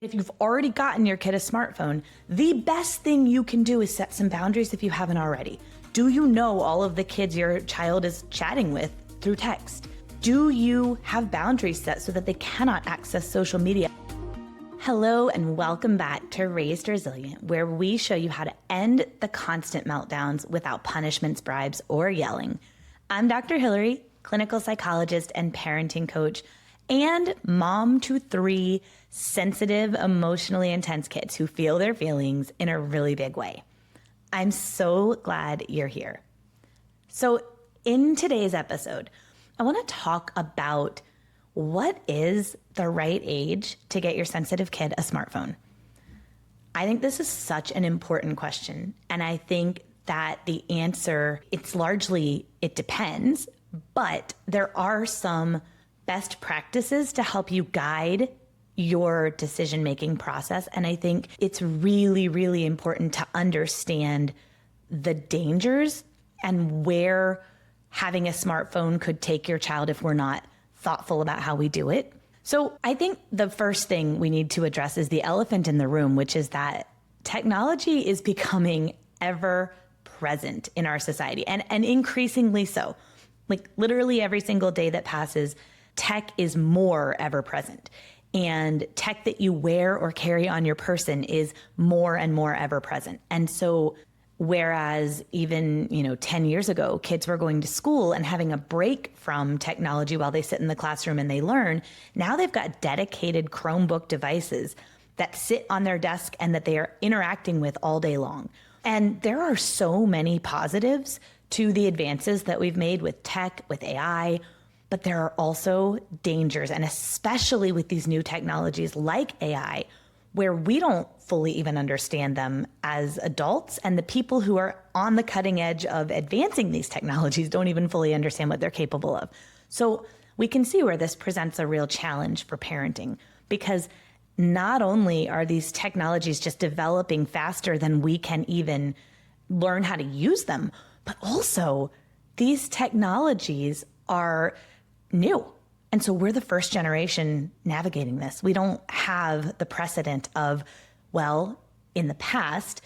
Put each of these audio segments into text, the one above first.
If you've already gotten your kid a smartphone, the best thing you can do is set some boundaries if you haven't already. Do you know all of the kids your child is chatting with through text? Do you have boundaries set so that they cannot access social media? Hello and welcome back to Raised Resilient, where we show you how to end the constant meltdowns without punishments, bribes, or yelling. I'm Dr. Hillary, clinical psychologist and parenting coach, and mom to 3 sensitive, emotionally intense kids who feel their feelings in a really big way. I'm so glad you're here. So in today's episode, I want to talk about what is the right age to get your sensitive kid a smartphone. I think this is such an important question. And I think that the answer, it's largely, it depends, but there are some best practices to help you guide your decision-making process. And I think it's really, really important to understand the dangers and where having a smartphone could take your child if we're not thoughtful about how we do it. So I think the first thing we need to address is the elephant in the room, which is that technology is becoming ever present in our society and increasingly so. Like literally every single day that passes, tech is more ever present. And tech that you wear or carry on your person is more and more ever present. And so whereas even, 10 years ago, kids were going to school and having a break from technology while they sit in the classroom and they learn, now they've got dedicated Chromebook devices that sit on their desk and that they are interacting with all day long. And there are so many positives to the advances that we've made with tech, with AI, but there are also dangers, and especially with these new technologies like AI, where we don't fully even understand them as adults, and the people who are on the cutting edge of advancing these technologies don't even fully understand what they're capable of. So we can see where this presents a real challenge for parenting, because not only are these technologies just developing faster than we can even learn how to use them, but also these technologies are new. And so we're the first generation navigating this. We don't have the precedent of, well, in the past,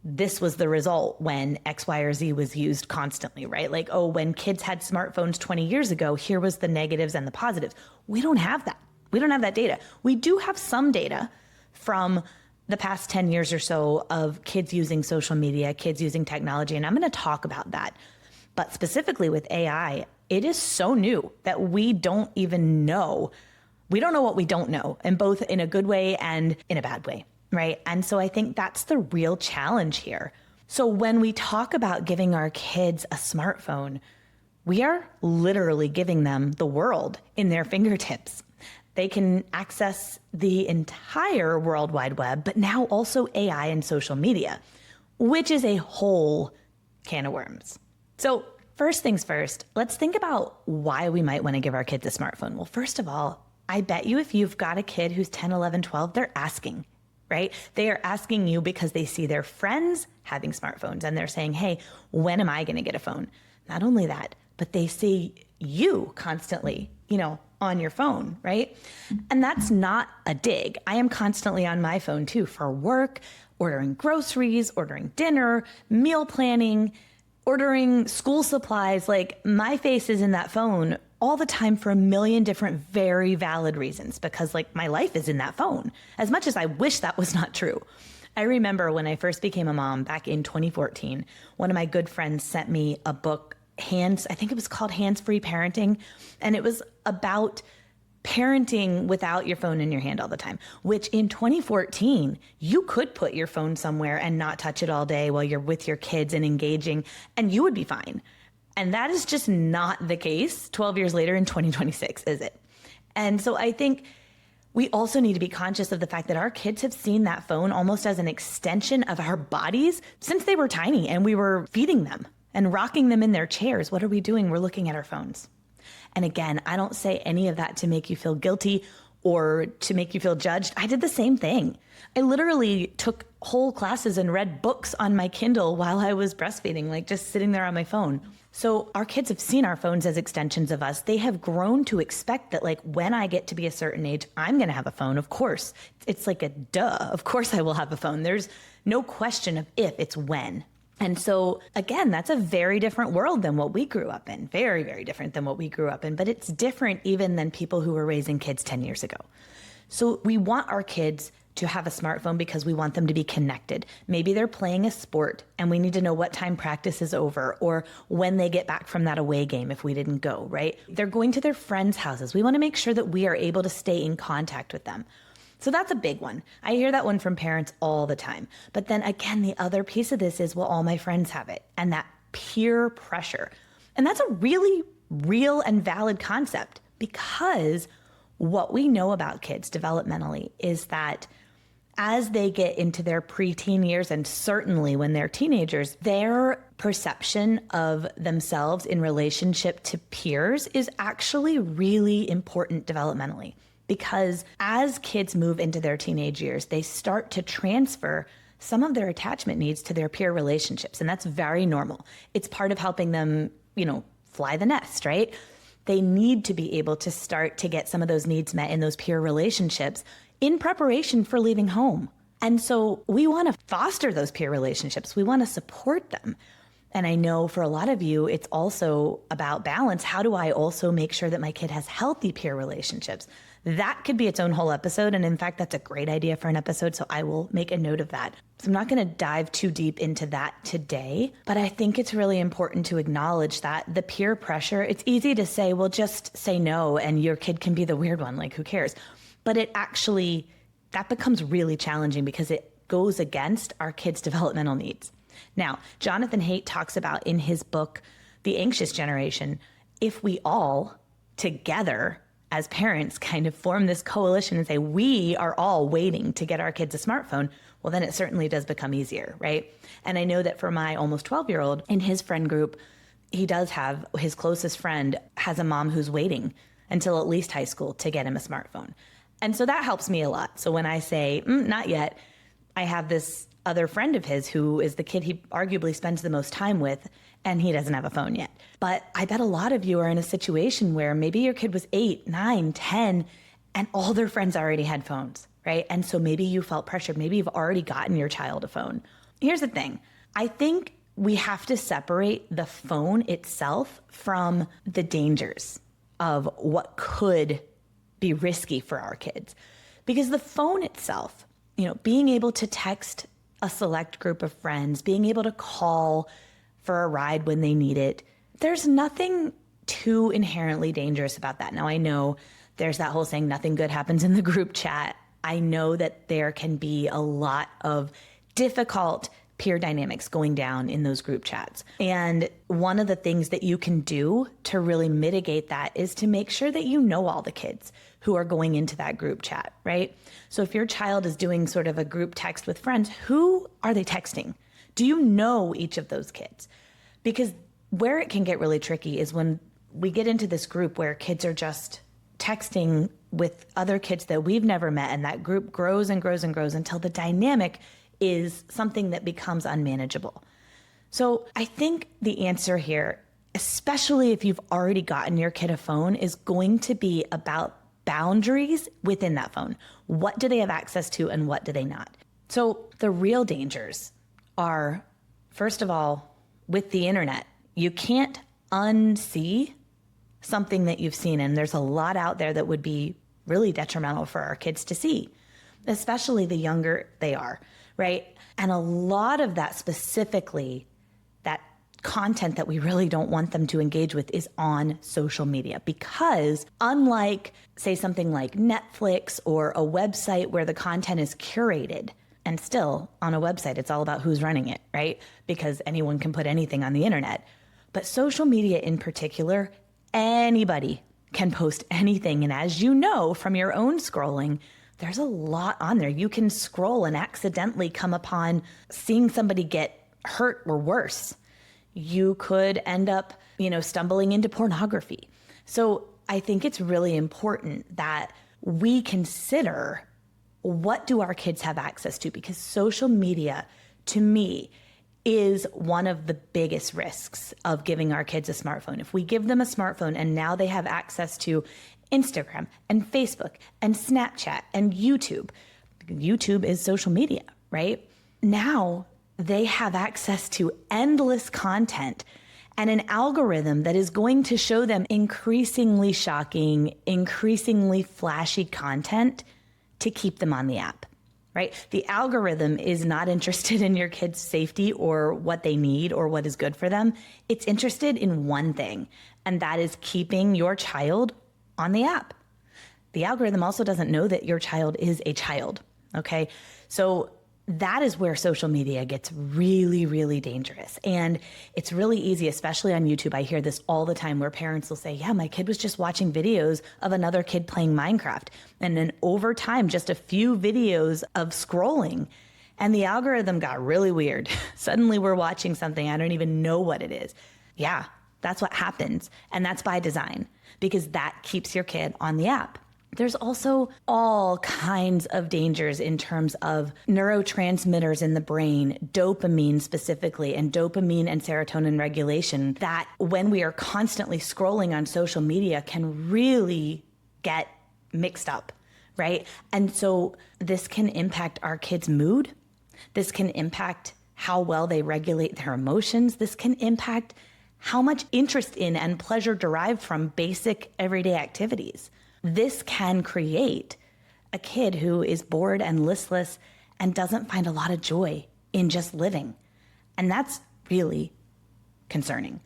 this was the result when X, Y, or Z was used constantly, right? Like, oh, when kids had smartphones 20 years ago, here was the negatives and the positives. We don't have that. We don't have that data. We do have some data from the past 10 years or so of kids using social media, kids using technology, and I'm going to talk about that. But specifically with AI, it is so new that we don't even know. We don't know what we don't know, and both in a good way and in a bad way, right? And so I think that's the real challenge here. So when we talk about giving our kids a smartphone, we are literally giving them the world in their fingertips. They can access the entire World Wide Web, but now also AI and social media, which is a whole can of worms. So first things first, let's think about why we might want to give our kids a smartphone. Well, first of all, I bet you if you've got a kid who's 10, 11, 12, they're asking, right? They are asking you because they see their friends having smartphones and they're saying, hey, when am I going to get a phone? Not only that, but they see you constantly, on your phone, right? And that's not a dig. I am constantly on my phone too for work, ordering groceries, ordering dinner, meal planning, ordering school supplies. Like my face is in that phone all the time for a million different very valid reasons, because like my life is in that phone, as much as I wish that was not true. I remember when I first became a mom back in 2014, one of my good friends sent me a book, I think it was called Hands-Free Parenting. And it was about parenting without your phone in your hand all the time, which in 2014, you could put your phone somewhere and not touch it all day while you're with your kids and engaging, and you would be fine. And that is just not the case 12 years later in 2026, is it? And so I think we also need to be conscious of the fact that our kids have seen that phone almost as an extension of our bodies since they were tiny, and we were feeding them and rocking them in their chairs. What are we doing? We're looking at our phones. And again, I don't say any of that to make you feel guilty or to make you feel judged, I did the same thing. I literally took whole classes and read books on my Kindle while I was breastfeeding, like just sitting there on my phone. So our kids have seen our phones as extensions of us. They have grown to expect that, like, when I get to be a certain age, I'm going to have a phone. Of course, it's like a duh. Of course I will have a phone. There's no question of if, it's when. And so again, that's a very different world than what we grew up in. Very, very different than what we grew up in, but it's different even than people who were raising kids 10 years ago. So we want our kids to have a smartphone because we want them to be connected. Maybe they're playing a sport and we need to know what time practice is over or when they get back from that away game if we didn't go, right? They're going to their friends' houses. We want to make sure that we are able to stay in contact with them. So that's a big one. I hear that one from parents all the time. But then again, the other piece of this is, well, all my friends have it, and that peer pressure. And that's a really real and valid concept, because what we know about kids developmentally is that as they get into their preteen years, and certainly when they're teenagers, their perception of themselves in relationship to peers is actually really important developmentally. Because as kids move into their teenage years, they start to transfer some of their attachment needs to their peer relationships. And that's very normal. It's part of helping them, fly the nest, right? They need to be able to start to get some of those needs met in those peer relationships in preparation for leaving home. And so we want to foster those peer relationships. We want to support them. And I know for a lot of you, it's also about balance. How do I also make sure that my kid has healthy peer relationships? That could be its own whole episode. And in fact, that's a great idea for an episode. So I will make a note of that. So I'm not going to dive too deep into that today, but I think it's really important to acknowledge that the peer pressure, it's easy to say, well, just say no and your kid can be the weird one. Like, who cares? But that becomes really challenging because it goes against our kids' developmental needs. Now, Jonathan Haidt talks about in his book, The Anxious Generation, if we all together as parents kind of form this coalition and say, we are all waiting to get our kids a smartphone, well, then it certainly does become easier, right? And I know that for my almost 12-year-old in his friend group, he does have, his closest friend has a mom who's waiting until at least high school to get him a smartphone. And so that helps me a lot. So when I say, not yet, I have this other friend of his who is the kid he arguably spends the most time with, and he doesn't have a phone yet. But I bet a lot of you are in a situation where maybe your kid was 8, 9, 10, and all their friends already had phones, right? And so maybe you felt pressured. Maybe you've already gotten your child a phone. Here's the thing. I think we have to separate the phone itself from the dangers of what could be risky for our kids. Because the phone itself, being able to text a select group of friends, being able to call for a ride when they need it, there's nothing too inherently dangerous about that. Now, I know there's that whole saying, nothing good happens in the group chat. I know that there can be a lot of difficult peer dynamics going down in those group chats. And one of the things that you can do to really mitigate that is to make sure that you know all the kids who are going into that group chat, right? So if your child is doing sort of a group text with friends, who are they texting? Do you know each of those kids? Because where it can get really tricky is when we get into this group where kids are just texting with other kids that we've never met, and that group grows and grows and grows until the dynamic is something that becomes unmanageable. So I think the answer here, especially if you've already gotten your kid a phone, is going to be about boundaries within that phone. What do they have access to and what do they not? So the real dangers are, first of all, with the internet, you can't unsee something that you've seen. And there's a lot out there that would be really detrimental for our kids to see, especially the younger they are, right? And a lot of that, specifically, that content that we really don't want them to engage with, is on social media. Because unlike, say, something like Netflix or a website where the content is curated, and still on a website, it's all about who's running it, right? Because anyone can put anything on the internet. But social media in particular, anybody can post anything. And as you know from your own scrolling, there's a lot on there. You can scroll and accidentally come upon seeing somebody get hurt or worse. You could end up, stumbling into pornography. So I think it's really important that we consider what do our kids have access to? Because social media, to me, is one of the biggest risks of giving our kids a smartphone. If we give them a smartphone and now they have access to Instagram and Facebook and Snapchat and YouTube. YouTube is social media, right? Now they have access to endless content and an algorithm that is going to show them increasingly shocking, increasingly flashy content to keep them on the app, right? The algorithm is not interested in your kids' safety or what they need or what is good for them. It's interested in one thing, and that is keeping your child on the app. The algorithm also doesn't know that your child is a child, okay? So that is where social media gets really, really dangerous. And it's really easy, especially on YouTube. I hear this all the time where parents will say, yeah, my kid was just watching videos of another kid playing Minecraft. And then over time, just a few videos of scrolling, and the algorithm got really weird. Suddenly we're watching something, I don't even know what it is. Yeah, that's what happens. And that's by design, because that keeps your kid on the app. There's also all kinds of dangers in terms of neurotransmitters in the brain, dopamine specifically, and dopamine and serotonin regulation that when we are constantly scrolling on social media can really get mixed up, right? And so this can impact our kids' mood. This can impact how well they regulate their emotions. This can impact how much interest in and pleasure derived from basic everyday activities. This can create a kid who is bored and listless and doesn't find a lot of joy in just living. And that's really concerning.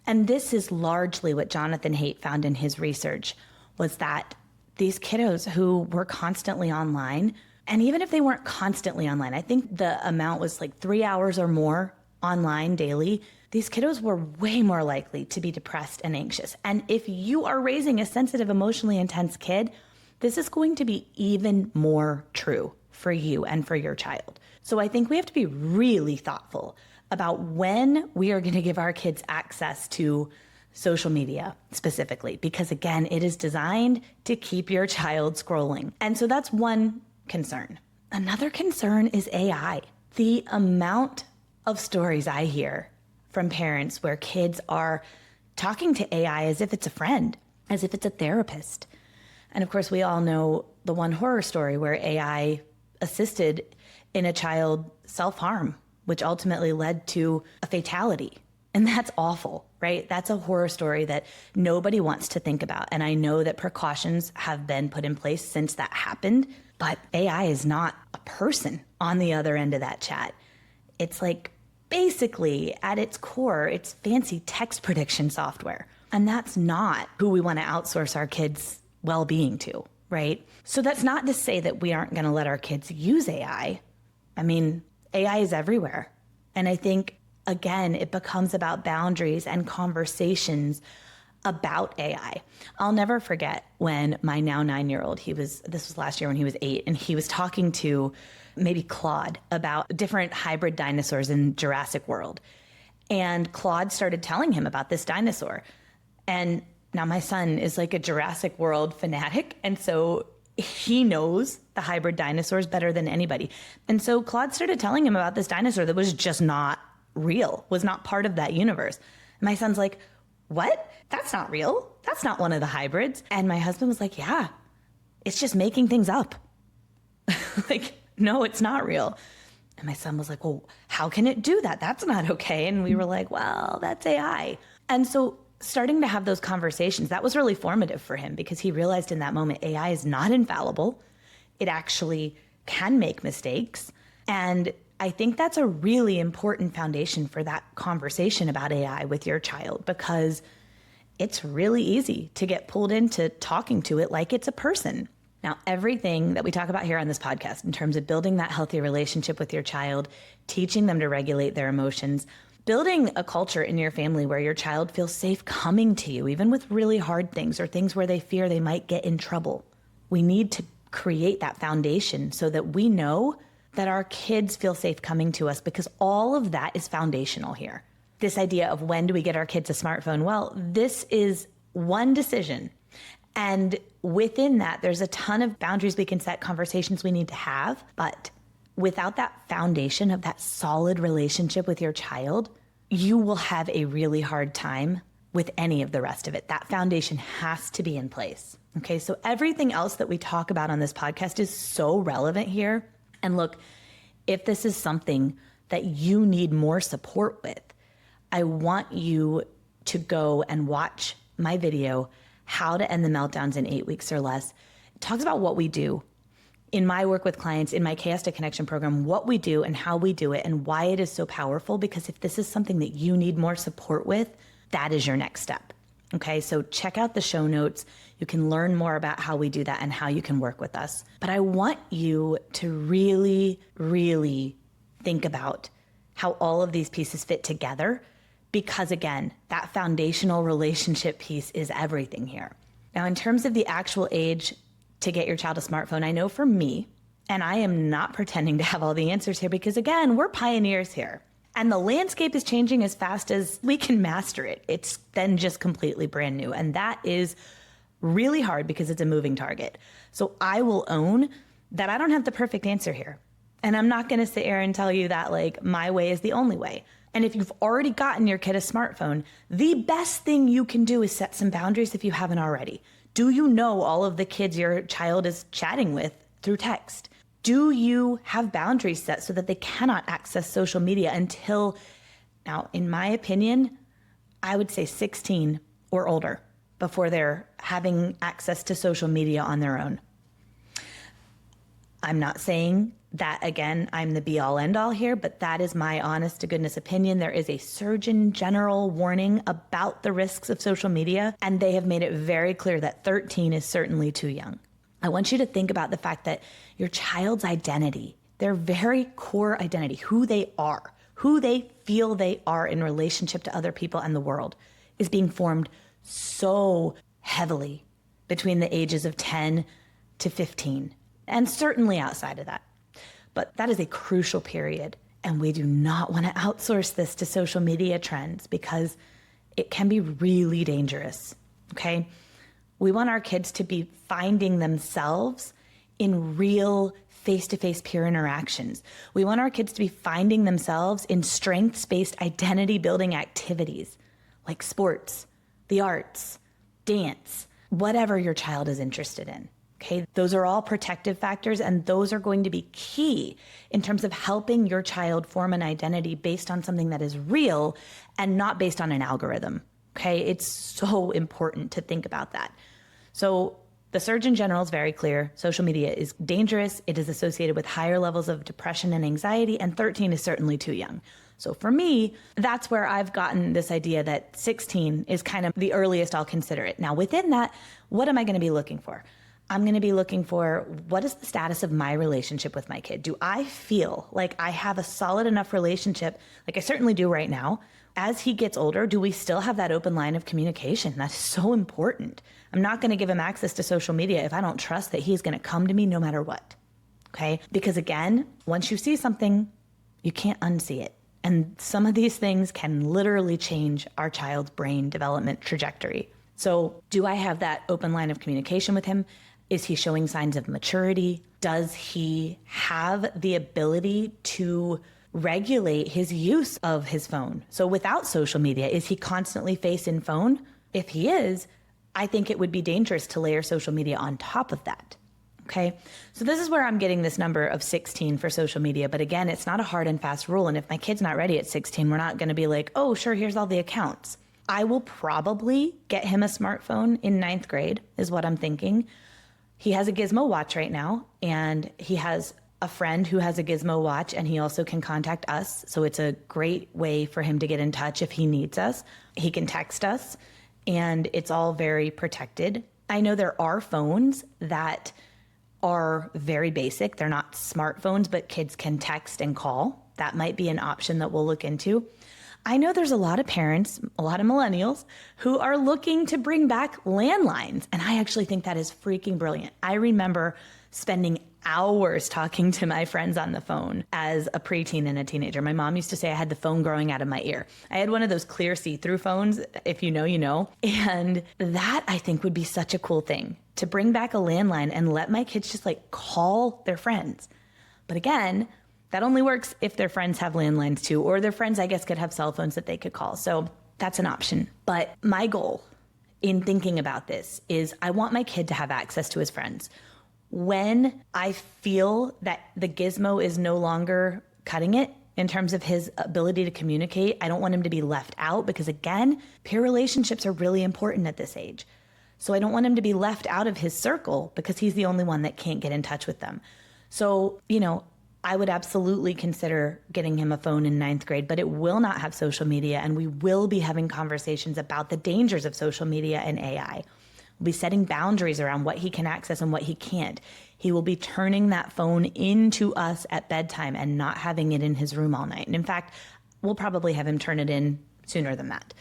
And this is largely what Jonathan Haidt found in his research, was that these kiddos who were constantly online, and even if they weren't constantly online, I think the amount was like 3 hours or more online daily, these kiddos were way more likely to be depressed and anxious. And if you are raising a sensitive, emotionally intense kid, this is going to be even more true for you and for your child. So I think we have to be really thoughtful about when we are going to give our kids access to social media specifically, because again, it is designed to keep your child scrolling. And so that's one concern. Another concern is AI. The amount of stories I hear from parents where kids are talking to AI as if it's a friend, as if it's a therapist. And of course, we all know the one horror story where AI assisted in a child self-harm, which ultimately led to a fatality. And that's awful, right? That's a horror story that nobody wants to think about. And I know that precautions have been put in place since that happened, but AI is not a person on the other end of that chat. It's like, basically, at its core, it's fancy text prediction software. And that's not who we want to outsource our kids' well-being to, right? So that's not to say that we aren't going to let our kids use AI. I mean, AI is everywhere. And I think, again, it becomes about boundaries and conversations about AI. I'll never forget when my now 9-year-old, this was last year when he was 8, and he was talking to maybe Claude about different hybrid dinosaurs in Jurassic World. And Claude started telling him about this dinosaur. And now my son is like a Jurassic World fanatic. And so he knows the hybrid dinosaurs better than anybody. And so Claude started telling him about this dinosaur that was just not real, was not part of that universe. And my son's like, what? That's not real. That's not one of the hybrids. And my husband was like, yeah, it's just making things up. Like, no, it's not real. And my son was like, well, how can it do that? That's not okay. And we were like, well, that's AI. And so starting to have those conversations, that was really formative for him, because he realized in that moment, AI is not infallible. It actually can make mistakes. And I think that's a really important foundation for that conversation about AI with your child, because it's really easy to get pulled into talking to it like it's a person. Now, everything that we talk about here on this podcast in terms of building that healthy relationship with your child, teaching them to regulate their emotions, building a culture in your family where your child feels safe coming to you, even with really hard things or things where they fear they might get in trouble. We need to create that foundation so that we know that our kids feel safe coming to us, because all of that is foundational here. This idea of when do we get our kids a smartphone? Well, this is one decision. And within that, there's a ton of boundaries we can set, conversations we need to have. But without that foundation of that solid relationship with your child, you will have a really hard time with any of the rest of it. That foundation has to be in place. Okay, so everything else that we talk about on this podcast is so relevant here. And look, if this is something that you need more support with, I want you to go and watch my video, How to End the Meltdowns in 8 Weeks or Less. It talks about what we do in my work with clients, in my Chaos to Connection program, what we do and how we do it and why it is so powerful. Because if this is something that you need more support with, that is your next step. Okay, so check out the show notes. You can learn more about how we do that and how you can work with us. But I want you to really, really think about how all of these pieces fit together, because again, that foundational relationship piece is everything here. Now, in terms of the actual age to get your child a smartphone, I know for me, and I am not pretending to have all the answers here, because again, we're pioneers here. And the landscape is changing as fast as we can master it. It's then just completely brand new. And that is really hard because it's a moving target. So I will own that I don't have the perfect answer here. And I'm not going to sit here and tell you that like my way is the only way. And if you've already gotten your kid a smartphone, the best thing you can do is set some boundaries if you haven't already. Do you know all of the kids your child is chatting with through text? Do you have boundaries set so that they cannot access social media until, now, in my opinion, I would say 16 or older before they're having access to social media on their own? I'm not saying that, again, I'm the be all end all here, but that is my honest to goodness opinion. There is a Surgeon General warning about the risks of social media, and they have made it very clear that 13 is certainly too young. I want you to think about the fact that your child's identity, their very core identity, who they are, who they feel they are in relationship to other people and the world, is being formed so heavily between the ages of 10 to 15, and certainly outside of that. But that is a crucial period, and we do not want to outsource this to social media trends because it can be really dangerous, okay? We want our kids to be finding themselves in real face-to-face peer interactions. We want our kids to be finding themselves in strengths-based identity-building activities like sports, the arts, dance, whatever your child is interested in. Okay, those are all protective factors, and those are going to be key in terms of helping your child form an identity based on something that is real and not based on an algorithm. Okay, it's so important to think about that. So the Surgeon General is very clear. Social media is dangerous. It is associated with higher levels of depression and anxiety, and 13 is certainly too young. So for me, that's where I've gotten this idea that 16 is kind of the earliest I'll consider it. Now, within that, what am I going to be looking for? I'm going to be looking for, what is the status of my relationship with my kid? Do I feel like I have a solid enough relationship, like I certainly do right now? As he gets older, do we still have that open line of communication? That's so important. I'm not going to give him access to social media if I don't trust that he's going to come to me no matter what. Okay? Because again, once you see something, you can't unsee it. And some of these things can literally change our child's brain development trajectory. So do I have that open line of communication with him? Is he showing signs of maturity? Does he have the ability to regulate his use of his phone? So without social media, is he constantly face in phone? If he is, I think it would be dangerous to layer social media on top of that. Okay, so this is where I'm getting this number of 16 for social media. But again, it's not a hard and fast rule. And if my kid's not ready at 16, we're not going to be like, oh, sure, here's all the accounts. I will probably get him a smartphone in 9th grade is what I'm thinking. He has a Gizmo watch right now, and he has a friend who has a Gizmo watch, and he also can contact us. So it's a great way for him to get in touch if he needs us. He can text us, and it's all very protected. I know there are phones that are very basic. They're not smartphones, but kids can text and call. That might be an option that we'll look into. I know there's a lot of parents, a lot of millennials, who are looking to bring back landlines. And I actually think that is freaking brilliant. I remember spending hours talking to my friends on the phone as a preteen and a teenager. My mom used to say I had the phone growing out of my ear. I had one of those clear see-through phones. If you know, you know. And that I think would be such a cool thing, to bring back a landline and let my kids just like call their friends. But again, that only works if their friends have landlines too, or their friends, I guess, could have cell phones that they could call. So that's an option. But my goal in thinking about this is I want my kid to have access to his friends. When I feel that the gizmo is no longer cutting it in terms of his ability to communicate, I don't want him to be left out, because again, peer relationships are really important at this age. So I don't want him to be left out of his circle because he's the only one that can't get in touch with them. So, I would absolutely consider getting him a phone in 9th grade, but it will not have social media, and we will be having conversations about the dangers of social media and AI. We'll be setting boundaries around what he can access and what he can't. He will be turning that phone into us at bedtime and not having it in his room all night. And in fact, we'll probably have him turn it in sooner than that,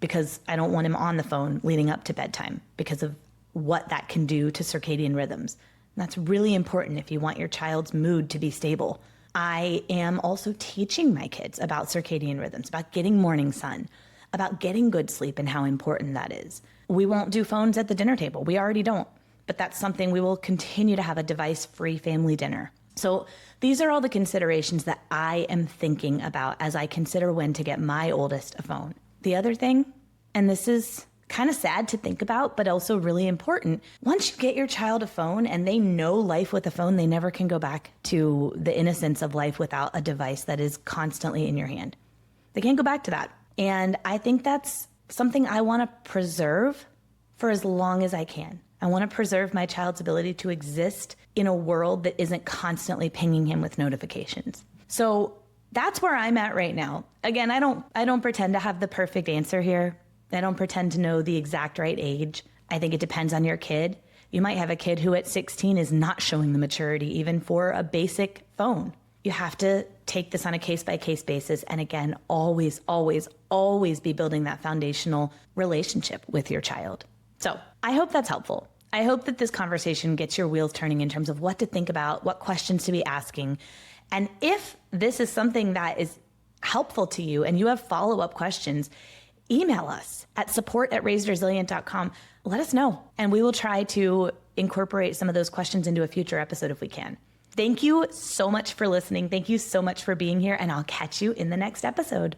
because I don't want him on the phone leading up to bedtime because of what that can do to circadian rhythms. And that's really important if you want your child's mood to be stable. I am also teaching my kids about circadian rhythms, about getting morning sun, about getting good sleep and how important that is. We won't do phones at the dinner table. We already don't. But that's something we will continue to have, a device-free family dinner. So these are all the considerations that I am thinking about as I consider when to get my oldest a phone. The other thing, and this is kind of sad to think about, but also really important, once you get your child a phone and they know life with a phone, they never can go back to the innocence of life without a device that is constantly in your hand. They can't go back to that. And I think that's something I want to preserve for as long as I can. I want to preserve my child's ability to exist in a world that isn't constantly pinging him with notifications. So that's where I'm at right now. Again, I don't pretend to have the perfect answer here. I don't pretend to know the exact right age. I think it depends on your kid. You might have a kid who at 16 is not showing the maturity even for a basic phone. You have to take this on a case-by-case basis. And again, always, always, always be building that foundational relationship with your child. So I hope that's helpful. I hope that this conversation gets your wheels turning in terms of what to think about, what questions to be asking. And if this is something that is helpful to you and you have follow-up questions, email us at support@raisedresilient.com. Let us know, and we will try to incorporate some of those questions into a future episode if we can. Thank you so much for listening. Thank you so much for being here, and I'll catch you in the next episode.